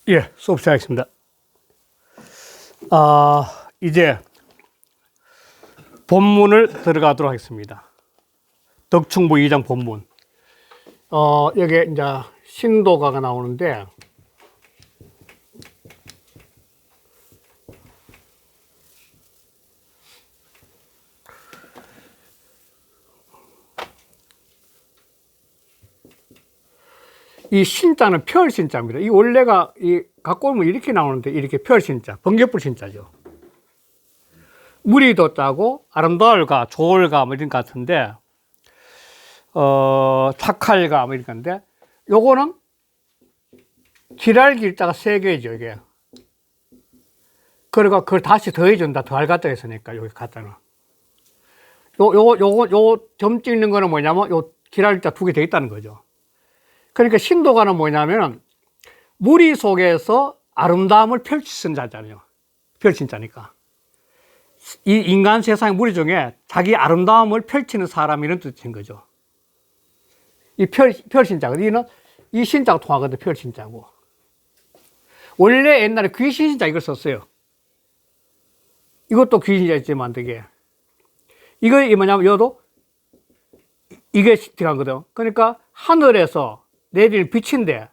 예, 수업 시작하겠습니다. 이제 본문을 들어가도록 하겠습니다. 덕충부 2장 본문. 여기 이제 신도가가 나오는데, 이 신자는 펼신자입니다. 이 원래가 갖고 오면 이렇게 나오는데, 이렇게 펼신자, 번개불 신자죠. 무리도 짜고 아름다울가, 좋을가 뭐 이런 것 같은데, 착할가 뭐 이런 건데, 요거는 길알길자가 3개죠, 이게. 그리고 그걸 다시 더해준다, 더할 갖다 했으니까, 여기 갖다는. 요 점 찍는 거는 뭐냐면, 요 길알자 2개 더 있다는 거죠. 그러니까 신도가는 뭐냐면, 무리 속에서 아름다움을 펼치는 자잖아요. 펼친 자니까. 이 인간 세상의 무리 중에 자기 아름다움을 펼치는 사람 이런 뜻인 거죠. 이 펼신자. 이 신자가 통하거든, 펼신자고. 원래 옛날에 귀신신자 이걸 썼어요. 이것도 귀신자였지만 되게. 이거 뭐냐면, 여도 이게 들어가거든. 그러니까 하늘에서 내리는 빛인데,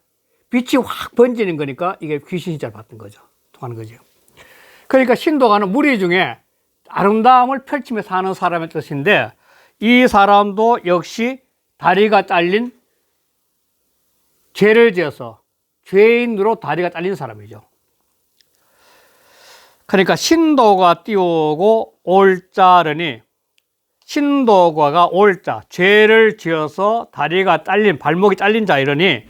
빛이 확 번지는 거니까 이게 귀신신자를 받는 거죠. 통하는 거죠. 그러니까 신도가는 무리 중에 아름다움을 펼치며 사는 사람의 뜻인데, 이 사람도 역시 다리가 잘린, 죄를 지어서 죄인으로 다리가 잘린 사람이죠. 그러니까 신도가 띄우고 올자르니, 신도가가 올자, 죄를 지어서 다리가 잘린, 발목이 잘린 자 이러니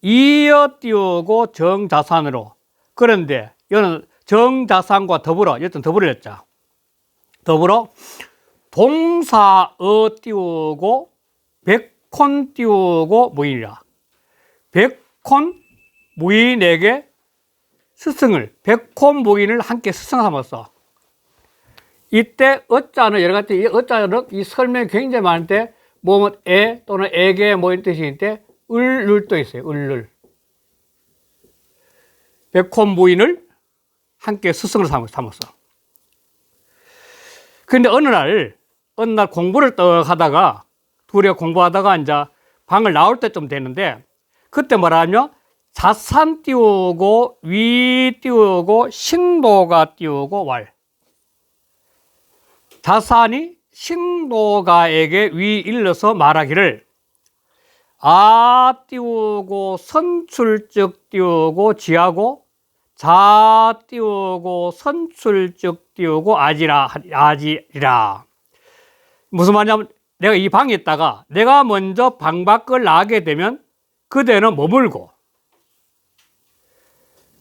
이어 띄우고 정자산으로. 그런데 이거는 정자산과 더불어, 여튼 더불어 했자. 더불어 동사어 띄우고 백콘 띄우고 무인이라. 백콘 무인에게 스승을, 백콘 무인을 함께 스승 삼았어. 이때 어자는 여러 가지, 어자는 이 설명이 굉장히 많은데, 뭐, 애 또는 에게 뭐 이런 뜻인데, 을룰도 있어요, 을룰. 백콘 무인을 함께 스승을 삼았어. 근데 어느 날 공부를 떡 하다가, 둘이 공부하다가 이제 방을 나올 때쯤 되는데, 그때 뭐라하면, 자산 띄우고, 위 띄우고, 신도가 띄우고, 왈. 자산이 신도가에게 위 일러서 말하기를, 아 띄우고, 선출적 띄우고, 지하고, 자 띄우고, 선출적 띄우고, 아지리라. 무슨 말이냐면, 내가 이 방에 있다가 내가 먼저 방 밖을 나가게 되면 그대는 머물고,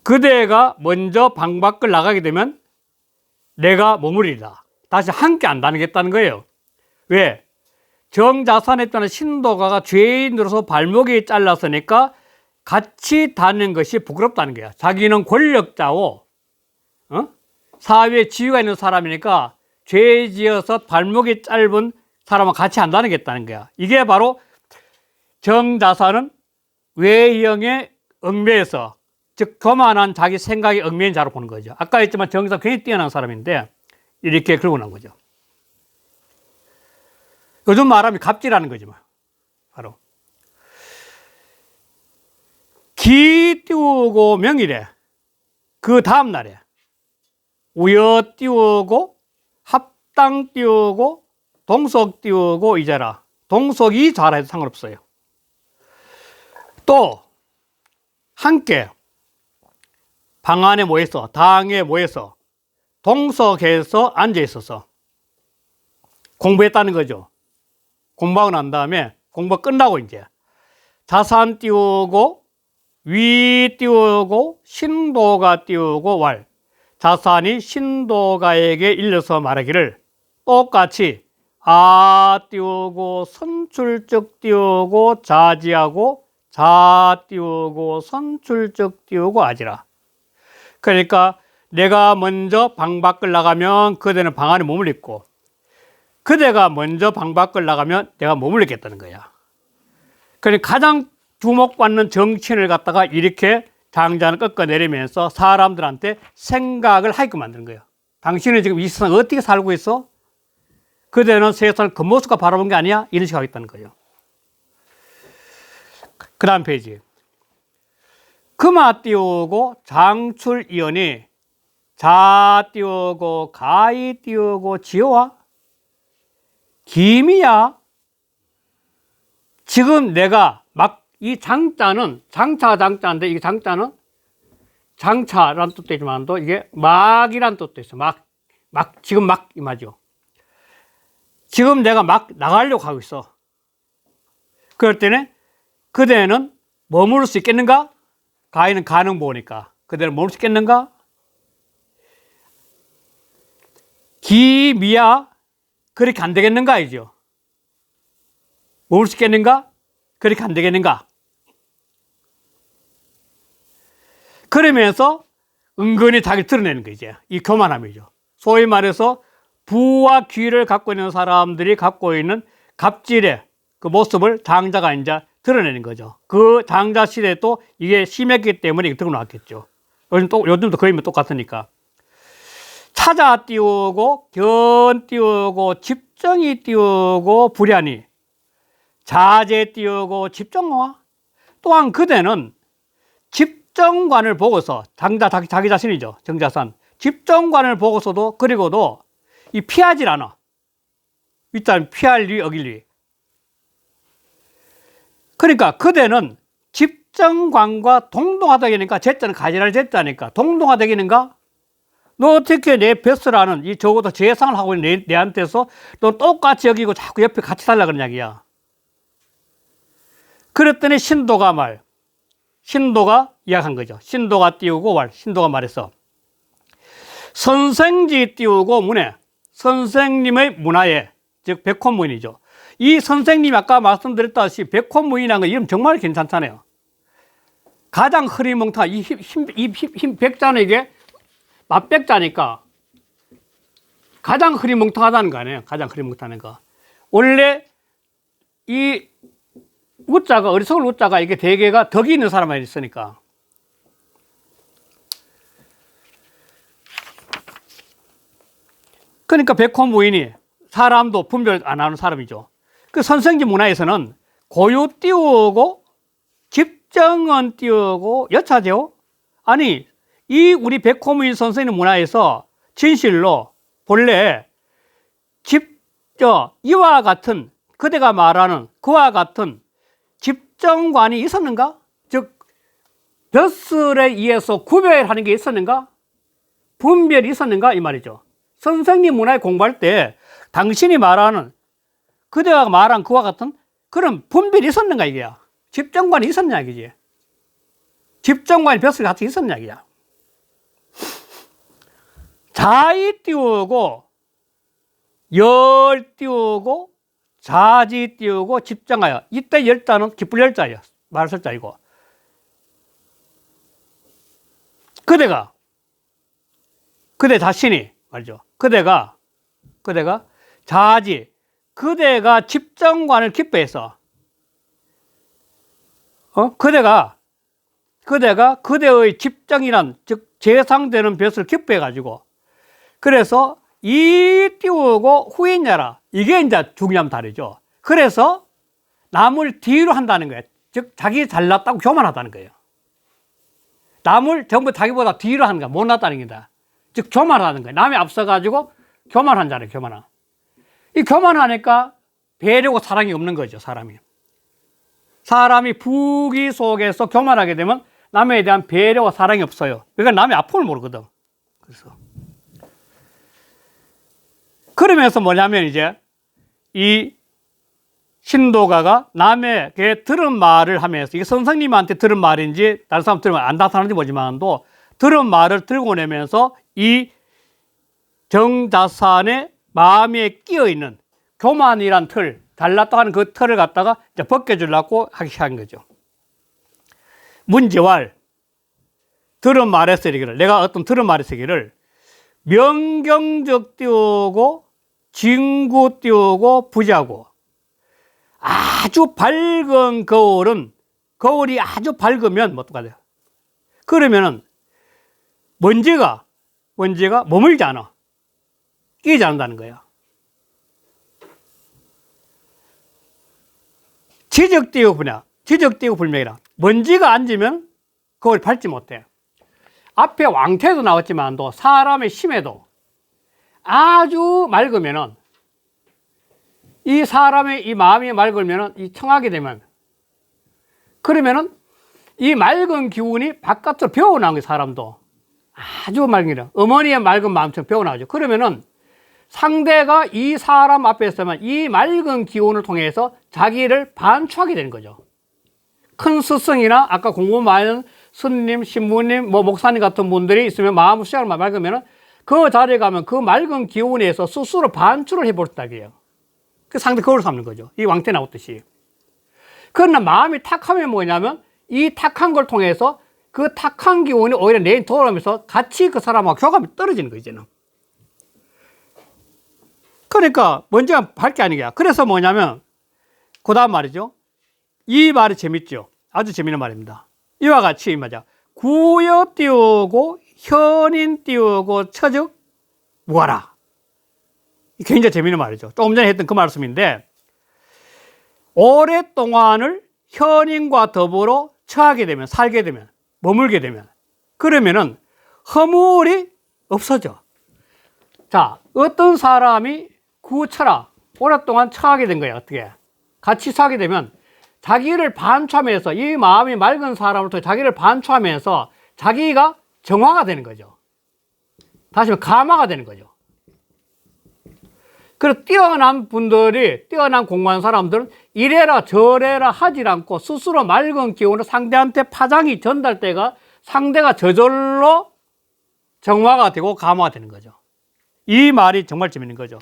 그대가 먼저 방 밖을 나가게 되면 내가 머무리리라. 다시 함께 안 다니겠다는 거예요. 왜? 정자산에 따른 신도가가 죄인으로서 발목이 잘랐으니까 같이 다니는 것이 부끄럽다는 거야. 자기는 권력자고, 사회에 지위가 있는 사람이니까 죄 지어서 발목이 짧은 사람과 같이 안 다니겠다는 거야. 이게 바로 정자산은 외형에 얽매여서, 즉 교만한 자기 생각에 얽매인 자로 보는 거죠. 아까 했지만 정자산 굉장히 뛰어난 사람인데 이렇게 그러고 난 거죠. 요즘 말하면 갑질하는 거지 뭐. 바로 기 띄우고 명일에, 그 다음 날에 우여 띄우고 합당 띄우고 동석 띄우고 이제라. 동석이 좌라 해도 상관없어요. 또 함께 방 안에 모여서, 당에 모여서 동석해서 앉아 있어서 공부했다는 거죠. 공부하고 난 다음에 공부 끝나고 이제 자산 띄우고 위 띄우고 신도가 띄우고 왈. 자산이 신도가에게 일러서 말하기를 똑같이 아 띄우고 선출적 띄우고 자지하고 자 띄우고 선출적 띄우고 아지라. 그러니까 내가 먼저 방 밖을 나가면 그대는 방 안에 머물겠고, 그대가 먼저 방 밖을 나가면 내가 머물겠다는 거야. 그러니까 가장 주목받는 정치인을 갖다가 이렇게 장자는 꺾어내리면서 사람들한테 생각을 하게끔 만드는 거예요. 당신은 지금 이 세상을 어떻게 살고 있어? 그대는 세상을 겉모습과 바라본 게 아니야? 이런 식으로 하겠다는 거예요. 그 다음 페이지. 금화 띄우고 장출이언이 자 띄우고 가이 띄우고 지어와 김이야. 지금 내가 막 이 장자는 장차인데 이게 장자는 장차라는 뜻도 있지만도 이게 막이라는 뜻도 있어. 지금 막 이 말이죠. 지금 내가 막 나가려고 하고 있어. 그럴 때는 그대는 머무를 수 있겠는가? 가인은 가능 보니까 그대는 머무를 수 있겠는가? 기미야 그렇게 안 되겠는가 이죠. 머무를 수 있겠는가? 그렇게 안 되겠는가? 그러면서 은근히 자기를 드러내는 거 이제 이 교만함이죠. 소위 말해서 부와 귀를 갖고 있는 사람들이 갖고 있는 갑질의 그 모습을 장자가 이제 드러내는 거죠. 그 장자 시대에 또 이게 심했기 때문에 이게 드러났겠죠. 요즘도 거의 똑같으니까. 찾아 띄우고 견 띄우고 집정이 띄우고 불야니 자제 띄우고 집정화. 또한 그대는 집정관을 보고서 장자 자기 자신이죠. 정자산. 집정관을 보고서도 그리고도 이 피하질 않아. 일단 피할 리 어길 리. 그러니까 그대는 집정관과 동동하다기니까 제자는 가지랄 제자니까 동동하다기는가? 너 어떻게 내 벼슬하는 이 적어도 재상을 하고 있는 내한테서 너 똑같이 여기고 자꾸 옆에 같이 살라 그런 이야기야. 그랬더니 신도가 이야기한 거죠. 신도가 띄우고 신도가 말했어. 선생지 띄우고 문에 선생님의 문화에 즉 백호무인이죠. 이 선생님 아까 말씀드렸다시피 백호무인이라는 거 이름 정말 괜찮잖아요. 가장 흐리멍텅한 이 힘 백자는 이게 맞백자니까 가장 흐리멍텅하다는 거 아니에요. 가장 흐리멍텅한 거. 원래 이 우자가 어리석을 우자가 이게 대개가 덕이 있는 사람만 있으니까. 그러니까 백호무인이 사람도 분별 안 하는 사람이죠. 그 선생지 문화에서는 고유 띄우고 집정은 띄우고 여차죠. 아니 이 우리 백호무인 선생님 문화에서 진실로 본래 이와 같은 그대가 말하는 그와 같은 집정관이 있었는가? 즉 벼슬에 의해서 구별하는 게 있었는가? 분별이 있었는가? 이 말이죠. 선생님 문화에 공부할 때 당신이 말하는 그대가 말한 그와 같은 그런 분별이 있었는가 이게야. 집정관이 있었냐 이게지. 집정관이 벼슬 같이 있었냐 이게야. 자이 띄우고 열 띄우고 자지 띄우고 집정하여. 이때 열자는 기쁠 열자예요. 말할 자이고. 그대 자신이 말이죠. 그대가 자지, 그대가 집정관을 기뻐해서, 그대가 그대의 집정이란 즉 재상되는 벼슬을 기뻐해가지고, 그래서 이 띄우고 후인야라. 이게 이제 중요한 다르죠. 그래서 남을 뒤로 한다는 거예요. 즉 자기 잘났다고 교만하다는 거예요. 남을 전부 자기보다 뒤로 하는 거야. 못났다는 게다. 즉 교만하는 거예요. 남이 앞서가지고 교만한 자를 교만한. 이 교만하니까 배려고 사랑이 없는 거죠. 사람이 부귀 속에서 교만하게 되면 남에 대한 배려와 사랑이 없어요. 그러니까 남의 아픔을 모르거든. 그러면서 뭐냐면 이제 이 신도가가 남에게 들은 말을 하면서 이게 선생님한테 들은 말인지 다른 사람 들으면 안 나타나는지 모르지만도 들은 말을 들고 내면서 이 정자산의 마음에 끼어 있는 교만이란 틀, 달랐다 하는 그 틀을 갖다가 이제 벗겨주려고 하기 시작한 거죠. 문제왈 들은 말의 쓰기를 내가 어떤 들은 말의 쓰기를 명경적 띄우고 진구 띄우고 부자고 아주 밝은 거울이 아주 밝으면 뭐 어떡하죠? 그러면은 먼지가 머물지 않아. 끼지 않는다는 거야. 지적띄우 불명이라. 먼지가 앉으면 그걸 밟지 못해. 앞에 왕태도 나왔지만도 사람의 심에도 아주 맑으면은 이 사람의 이 마음이 맑으면은 이 청하게 되면 그러면은 이 맑은 기운이 바깥으로 배어나온 거예요. 사람도 아주 맑은 어머니의 맑은 마음처럼 배어나오죠. 그러면은 상대가 이 사람 앞에 있으면 이 맑은 기운을 통해서 자기를 반추하게 되는 거죠. 큰 스승이나 아까 공부 많이 하는 스님, 신부님, 목사님 같은 분들이 있으면 마음 수양을 맑으면 그 자리에 가면 그 맑은 기운에서 스스로 반추를 해버렸다고요. 그 상대 그걸 삼는 거죠. 이 왕태 나왔듯이. 그러나 마음이 탁하면 뭐냐면 이 탁한 걸 통해서 그 탁한 기운이 오히려 내인 돌아오면서 같이 그 사람하고 교감이 떨어지는 거 이제는. 그러니까 먼저 밝게 하는 거야. 그래서 뭐냐면 그 다음 말이죠. 이 말이 재밌죠. 아주 재밌는 말입니다. 이와 같이 맞아. 구여 띄우고 현인 띄우고 처즉 무하라. 굉장히 재밌는 말이죠. 조금 전에 했던 그 말씀인데 오랫동안을 현인과 더불어 처하게 되면 살게 되면 머물게 되면 그러면은 허물이 없어져. 자, 어떤 사람이 구처라 오랫동안 처하게 된 거예요. 어떻게? 같이 사게 되면 자기를 반추하면서 이 마음이 맑은 사람을 통해 자기를 반추하면서 자기가 정화가 되는 거죠. 다시 말해 감화가 되는 거죠. 그리고 뛰어난 분들이 뛰어난 공부한 사람들은 이래라 저래라 하질 않고 스스로 맑은 기운으로 상대한테 파장이 전달돼가 상대가 저절로 정화가 되고 감화가 되는 거죠. 이 말이 정말 재밌는 거죠.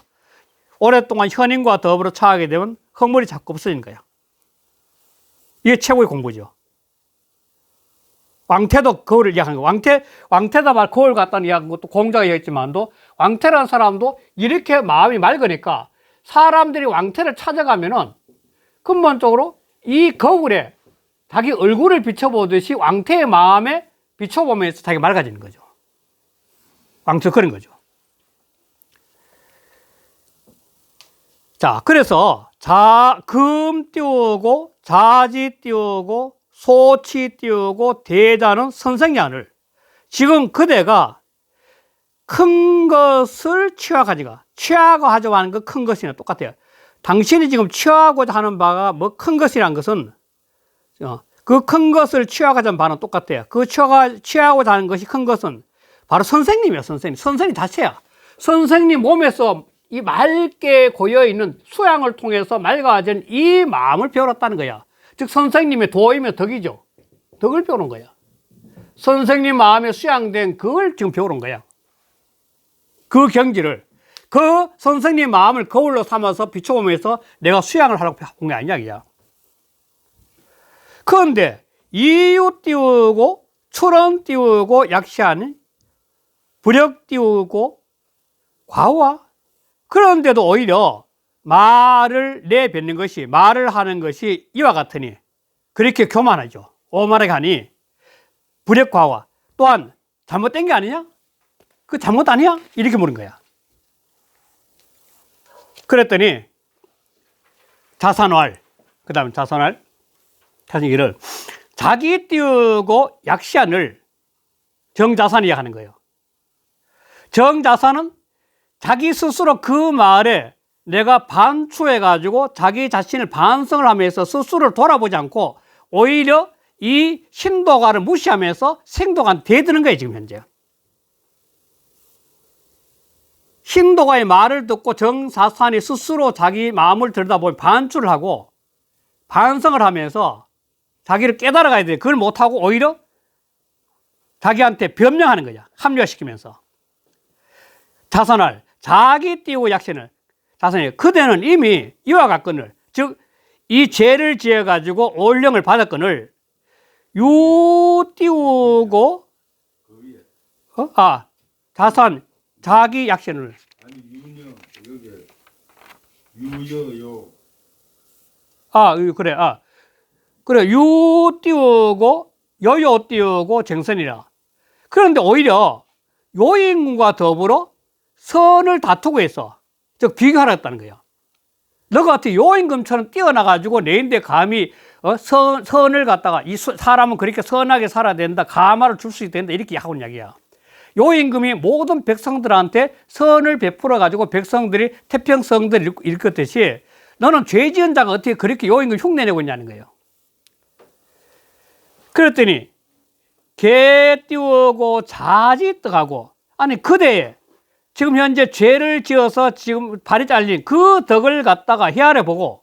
오랫동안 현인과 더불어 처하게 되면 허물이 자꾸 없어지는 거야. 이게 최고의 공부죠. 왕태도 거울을 이야기하는 거예요. 왕태다 말 거울 같다는 이야기한 것도 공자가 얘기했지만도 왕태라는 사람도 이렇게 마음이 맑으니까 사람들이 왕태를 찾아가면은 근본적으로 이 거울에 자기 얼굴을 비춰보듯이 왕태의 마음에 비춰보면서 자기가 맑아지는 거죠. 왕태도 그런 거죠. 자, 그래서 금 띄우고 자지 띄우고 소치 띄우고 대자는 선생야를 지금 그대가 큰 것을 취하고 하자고 하는 그 큰 것이나 똑같아요. 당신이 지금 취하고자 하는 바가 뭐 큰 것이라는 것은 그 큰 것을 취하고자 하는 바는 똑같아요. 그 취하고자 하는 것이 큰 것은 바로 선생님이에요. 선생님 자체야. 선생님 몸에서 이 맑게 고여있는 수양을 통해서 맑아진 이 마음을 배웠다는 거야. 즉 선생님의 도이며 덕이죠. 덕을 배우는 거야. 선생님 마음에 수양된 그걸 지금 배우는 거야. 그 경지를 그 선생님 마음을 거울로 삼아서 비춰보면서 내가 수양을 하라고 한 게 아니냐 이야. 그런데 이유 띄우고 출원 띄우고 약시하는 부력 띄우고 과와 그런데도 오히려 말을 내뱉는 것이 말을 하는 것이 이와 같으니 그렇게 교만하죠. 오만하게 하니 불역과와 또한 잘못된 게 아니냐? 그 잘못 아니야? 이렇게 물은 거야. 그랬더니 자산활 그 다음에 자산활 이를 자기 띄우고 약시한을 정자산이야 하는 거예요. 정자산은 자기 스스로 그 말에 내가 반추해가지고 자기 자신을 반성을 하면서 스스로를 돌아보지 않고 오히려 이 신도가를 무시하면서 생도가 대드는 거예요, 지금 현재. 신도가의 말을 듣고 정사산이 스스로 자기 마음을 들여다보면 반추를 하고 반성을 하면서 자기를 깨달아가야 돼. 그걸 못하고 오히려 자기한테 변명하는 거야. 합리화시키면서. 자선할 자기 띄우고 약신을 자선해 그대는 이미 이와 같거늘 즉 이 죄를 지어 가지고 올령을 받았거늘 유 띄우고 자선 자기 약신을 아니 유녀 여기 유여요 그래 유 띄우고 요요 띄우고 정선이라. 그런데 오히려 요임금과 더불어 선을 다투고 있어. 즉 비교하라 했다는 거예요. 너가 어떻게 요임금처럼 뛰어나가지고 내인데 감히 선을 갖다가 이 사람은 그렇게 선하게 살아야 된다, 가마를 줄 수 된다, 이렇게 하고 있는 이야기야. 요임금이 모든 백성들한테 선을 베풀어 가지고 백성들이 태평성들을 일컫듯이 너는 죄 지은 자가 어떻게 그렇게 요임금 흉내내고 있냐는 거예요. 그랬더니 개 띄우고 자지 떡하고, 아니 그대에 지금 현재 죄를 지어서 지금 발이 잘린 그 덕을 갖다가 헤아려 보고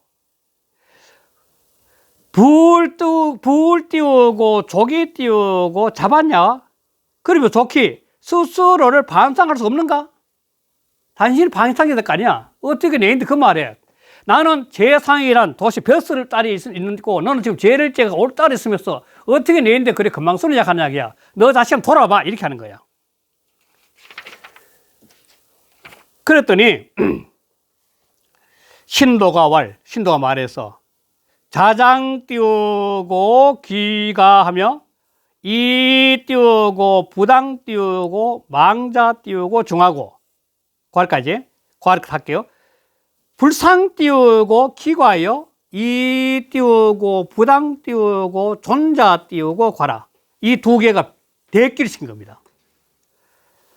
불 띄우고 조기 띄우고 잡았냐? 그러면 좋기 스스로를 반성할 수 없는가? 당신이 반성해야 될 거 아니야. 어떻게 내인데 그 말에 나는 죄상이란 도시 벼슬을 딸이 있는 거, 너는 지금 죄를 죄가 올 딸이 있으면서 어떻게 내인데 그래 금방손을 약하는 이야기야. 너 다시 한번 돌아봐, 이렇게 하는 거야. 그랬더니 신도가 말해서 자장 띄우고 귀가하며 이 띄우고 부당 띄우고 망자 띄우고 중하고, 과까지 할게요. 불상 띄우고 기과하여 이 띄우고 부당 띄우고 존자 띄우고 과라. 이 두 개가 대끼를 친 겁니다.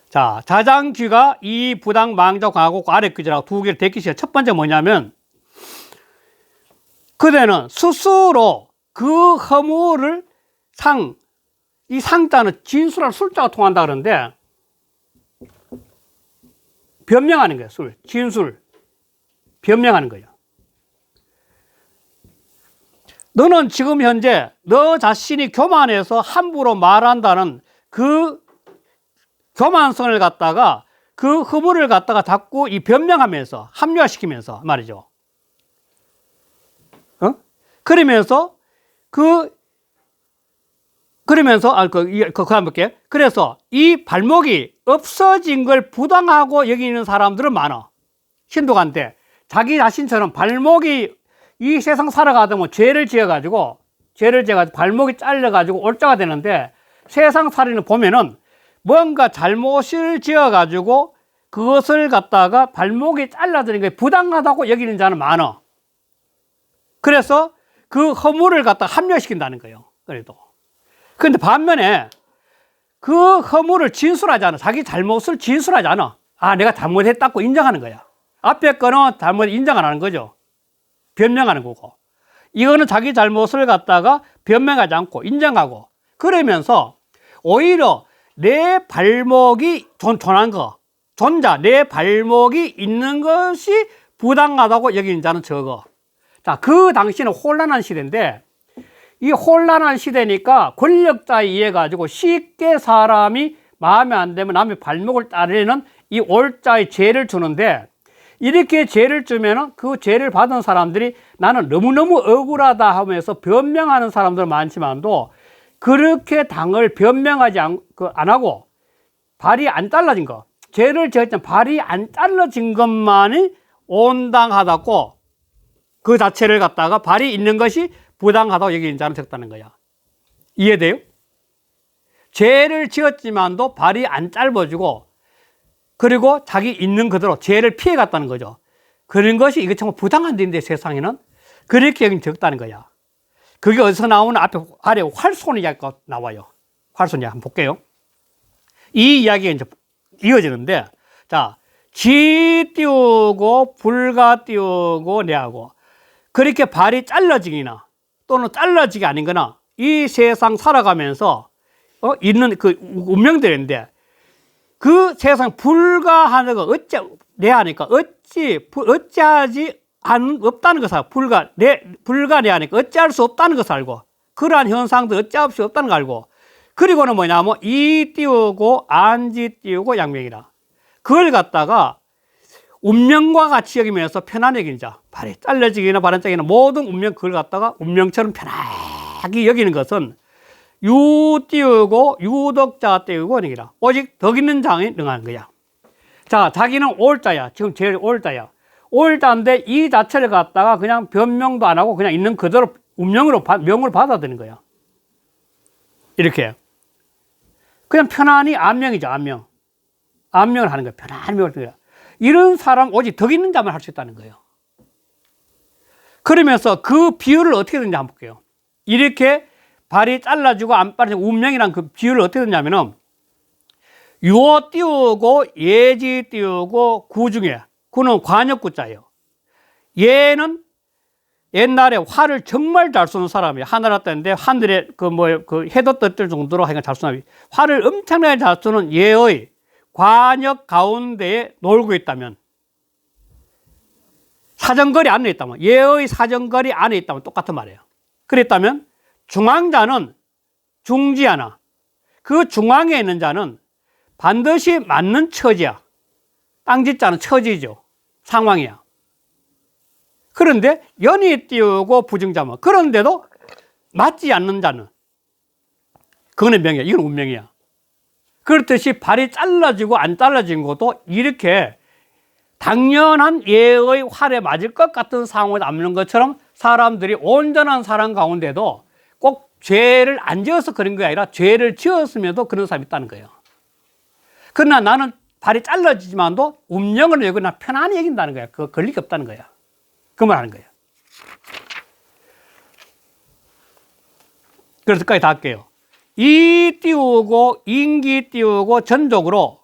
자, 자장 귀가 이 부당 망자 과하고 아래 귀라고 두 개를 대끼시죠. 첫 번째 뭐냐면 그대는 스스로 그 허물을 이 상자는 진술할 술자가 통한다 그러는데 변명하는 거예요. 진술 변명하는 거예요. 너는 지금 현재 너 자신이 교만해서 함부로 말한다는 그 교만성을 갖다가 그 허물을 갖다가 자꾸 이 변명하면서 합리화시키면서 말이죠. 한번 볼게요. 그래서 이 발목이 없어진 걸 부당하고 여기는 사람들은 많아. 신도한테 자기 자신처럼 발목이 이 세상 살아가다 보면 죄를 지어가지고 발목이 잘려가지고 올자가 되는데, 세상 살이는 보면은 뭔가 잘못을 지어가지고 그것을 갖다가 발목이 잘라지는 게 부당하다고 여기는 자는 많아. 그래서 그 허물을 갖다 합리화시킨다는 거예요. 그래도. 그런데 반면에 그 허물을 진술하지 않아. 자기 잘못을 진술하지 않아. 아, 내가 잘못했다고 인정하는 거야. 앞에 거는 잘못 인정 안 하는 거죠. 변명하는 거고. 이거는 자기 잘못을 갖다가 변명하지 않고 인정하고, 그러면서 오히려 내 발목이 존한 거, 존자, 내 발목이 있는 것이 부당하다고 여기는 자는 적어. 자, 그 당시는 혼란한 시대인데, 이 혼란한 시대니까 권력자에 의해 가지고 쉽게 사람이 마음에 안 들면 남의 발목을 따르는 이 올자의 죄를 주는데, 이렇게 죄를 주면은 그 죄를 받은 사람들이 나는 너무너무 억울하다 하면서 변명하는 사람들 많지만도, 그렇게 당을 변명하지 안 하고 발이 안 잘라진 거, 죄를 지었지만 발이 안 잘라진 것만이 온당하다고, 그 자체를 갖다가 발이 있는 것이 부당하다고 여기는 자는 적다는 거야. 이해돼요? 죄를 지었지만도 발이 안 짧아지고, 그리고 자기 있는 그대로 죄를 피해 갔다는 거죠. 그런 것이 이거 정말 부당한 일인데 세상에는 그렇게 여긴 적다는 거야. 그게 어디서 나오는 아래 활손 이야기가 나와요. 활손 이야기 한번 볼게요. 이 이야기가 이제 이어지는데, 자, 지 띄우고 불가 띄우고 내하고, 그렇게 발이 잘라지기나 또는 잘라지기 아닌거나 이 세상 살아가면서 있는 그 운명들인데, 그 세상 불가하는 거 내하니까 어찌하지 없다는 것을 알고, 불가내하니까 어찌할 수 없다는 것을 알고, 그러한 현상도 어찌할 수 없다는 걸 알고, 그리고는 뭐냐면 이 띄우고 안지 띄우고 양명이라, 그걸 갖다가 운명과 같이 여기면서 편안하게 여기는 자, 발이 잘려지기나 바람짝이나 모든 운명, 그걸 갖다가 운명처럼 편하게 여기는 것은 유 띄우고 유덕자 띄우고 능이라, 오직 덕 있는 장에 능하는 거야. 자, 자기는 올자야. 지금 제일 올자야. 올자인데 이 자체를 갖다가 그냥 변명도 안 하고 그냥 있는 그대로 운명으로 명을 받아들이는 거야. 이렇게. 그냥 편안히 안명이죠, 안명. 안명을 하는 거예요. 편안히 명을 하는 거예요. 이런 사람 오직 덕 있는 자만 할 수 있다는 거예요. 그러면서 그 비율을 어떻게 되는지 한번 볼게요. 이렇게 발이 잘라지고 안 빠지는 운명이란 그 비율을 어떻게 되냐면은 유어 띄우고 예지 띄우고 구 중에 구는 관역구자예요. 얘는 옛날에 활을 정말 잘 쏘는 사람이에요. 하늘에 떴는데 하늘에 그 해도 떴을 정도로 하여간 잘 쏘는 활을 엄청나게 잘 쏘는 얘의 관역 가운데에 놀고 있다면, 사정거리 안에 있다면, 얘의 사정거리 안에 있다면 똑같은 말이에요. 그랬다면 중앙자는 중지하나, 그 중앙에 있는 자는 반드시 맞는 처지야. 땅짓자는 처지죠. 상황이야. 그런데 연이 띄우고 부정자면, 그런데도 맞지 않는 자는, 그거는 명이야. 이건 운명이야. 그렇듯이 발이 잘라지고 안 잘라진 것도 이렇게 당연한 예의 활에 맞을 것 같은 상황을 남는 것처럼 사람들이 온전한 사람 가운데도 꼭 죄를 안 지어서 그런 게 아니라 죄를 지었음에도 그런 사람이 있다는 거예요. 그러나 나는 발이 잘라지지만도 운명을 여기고 나 편안히 여긴다는 거야. 그거 걸릴 게 없다는 거야. 그 말 하는 거예요. 그래서 끝까지 다 할게요. 이 띄우고 인기 띄우고 전적으로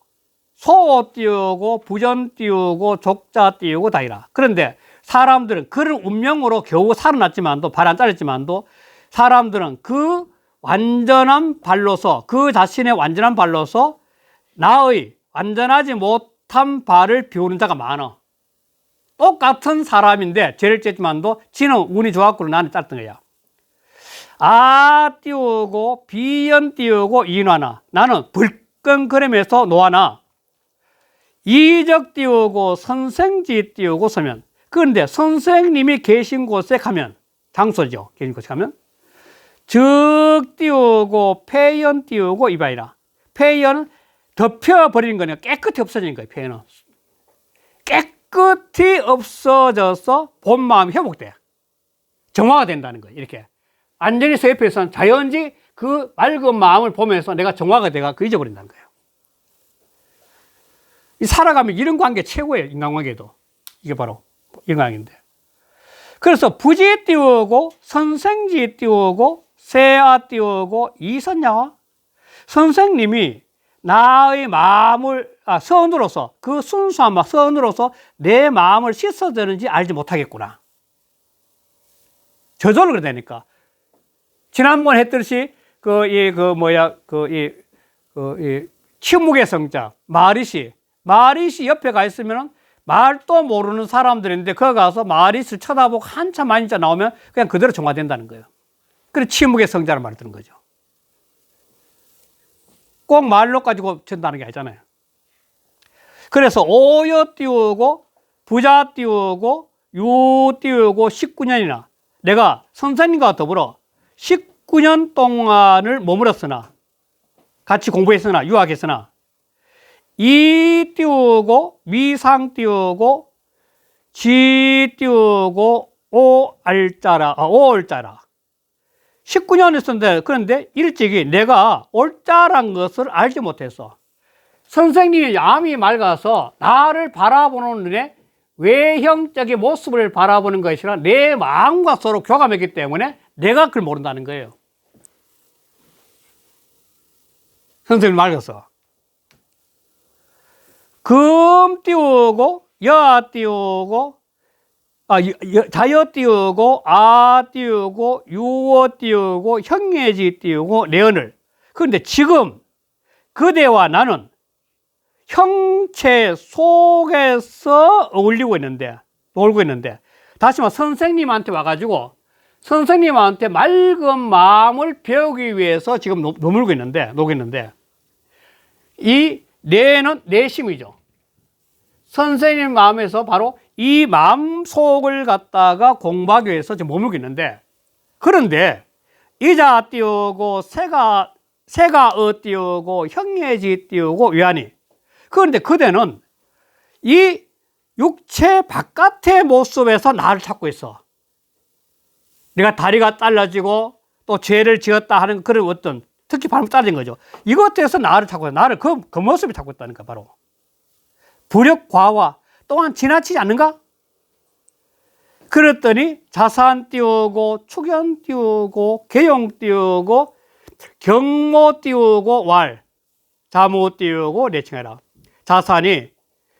소 띄우고 부전 띄우고 족자 띄우고 다이라. 그런데 사람들은 그런 운명으로 겨우 살아났지만도, 발 안 잘렸지만도 사람들은 그 완전한 발로서, 그 자신의 완전한 발로서 나의 완전하지 못한 발을 비우는 자가 많아. 똑같은 사람인데 죄를 졌지만도 지는 운이 좋았고 나는 짧던 거야. 아 띄우고 비연 띄우고 인화나, 나는 불끈거림에서 노하나 이적 띄우고 선생지 띄우고 서면. 그런데 선생님이 계신 곳에 가면, 장소죠. 계신 곳에 가면 즉 띄우고 폐연 띄우고 이바이라. 폐연은 덮여버리는 거냐, 깨끗이 없어지는 거예요. 폐연은 깨끗이 없어져서 본 마음이 회복돼, 정화가 된다는 거예요. 이렇게 완전히 쇠표에서는 자연지 그 맑은 마음을 보면서 내가 정화가 돼가 그 잊어버린다는 거예요. 살아가면 이런 관계 최고예요. 인간관계도. 이게 바로 인간관계인데. 그래서 부지 띄우고 선생지 띄우고 세아 띄우고 이선야와, 선생님이 나의 마음을 선으로서, 그 순수한 마음 선으로서 내 마음을 씻어주는지 알지 못하겠구나. 저절로 그래 되니까. 지난번 했듯이 침묵의 성자 마리시 옆에 가 있으면 말도 모르는 사람들인데 거기 가서 마리스를 쳐다보고 한참 앉아 나오면 그냥 그대로 정화된다는 거예요. 그래서 침묵의 성자라는 말을 듣는 거죠. 꼭 말로 가지고 전다는 게 아니잖아요. 그래서 오여 띄우고 부자 띄우고 유 띄우고 19년이나 내가 선생님과 더불어 19년 동안을 머물었으나, 같이 공부했으나, 유학했으나, 이 띄우고 미상 띄우고 지 띄우고 오알자라 19년 했었는데, 그런데 일찍이 내가 올자란 것을 알지 못했어. 선생님이 마음이 맑아서 나를 바라보는 눈에 외형적인 모습을 바라보는 것이 아니라 내 마음과 서로 교감했기 때문에 내가 그걸 모른다는 거예요. 선생님이 맑았어. 금 띄우고 여 띄우고 자여 띄우고 아 띄우고 유어 띄우고 형예지 띄우고 내언을. 그런데 지금 그대와 나는 형체 속에서 어울리고 있는데, 놀고 있는데, 다시 말해 선생님한테 와가지고 선생님한테 맑은 마음을 배우기 위해서 지금 놀고 있는데, 이 내는 내심이죠. 선생님 마음에서 바로 이 마음 속을 갖다가 공부하기 위해서 지금 머물고 있는데, 그런데 이자 띄우고 새가 띄우고 형예지 띄우고 외환이. 그런데 그대는 이 육체 바깥의 모습에서 나를 찾고 있어. 내가 다리가 잘라지고 또 죄를 지었다 하는 그런 어떤 특히 발목 떨어진 거죠. 이것에서 나를 찾고, 나를 그 모습이 찾고 있다니까, 바로. 부력과와 또한 지나치지 않는가? 그랬더니 자산 띄우고, 축연 띄우고, 개용 띄우고, 경모 띄우고, 왈, 자무 띄우고, 내칭해라. 자산이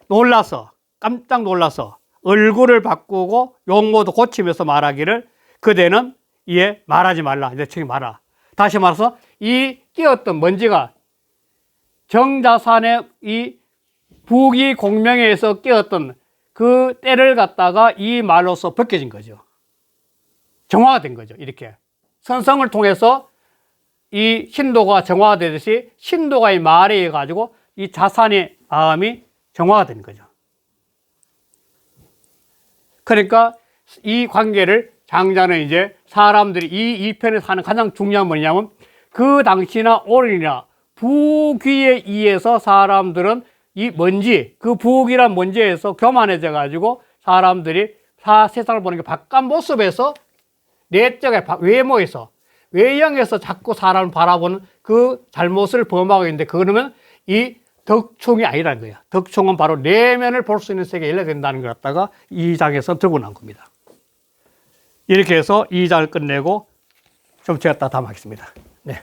놀라서, 깜짝 놀라서 얼굴을 바꾸고 용모도 고치면서 말하기를 그대는 이에 말하지 말라. 내칭이 말라. 다시 말해서 이 끼었던 먼지가 정자산의 이 부귀 공명에서 끼었던 그 때를 갖다가 이 말로서 벗겨진 거죠. 정화가 된 거죠. 이렇게 선성을 통해서 이 신도가 정화가 되듯이 신도가 이 말에 의해 가지고 이 자산의 마음이 정화가 된 거죠. 그러니까 이 관계를 장자는 이제 사람들이 이 편에서 하는 가장 중요한 뭐냐면 그 당시나 오늘이나 부귀에 의해서 사람들은 이 먼지, 그 부귀란 먼지에서 교만해져 가지고 사람들이 세상을 보는 게 바깥 모습에서 내적의 외모에서 외형에서 자꾸 사람을 바라보는 그 잘못을 범하고 있는데 그러면 이 덕충이 아니라는 거예요. 덕충은 바로 내면을 볼 수 있는 세계에 열려야 된다는 걸 갖다가 이 장에서 들고 난 겁니다. 이렇게 해서 이 장을 끝내고 좀 제가 다 담아하겠습니다. 네.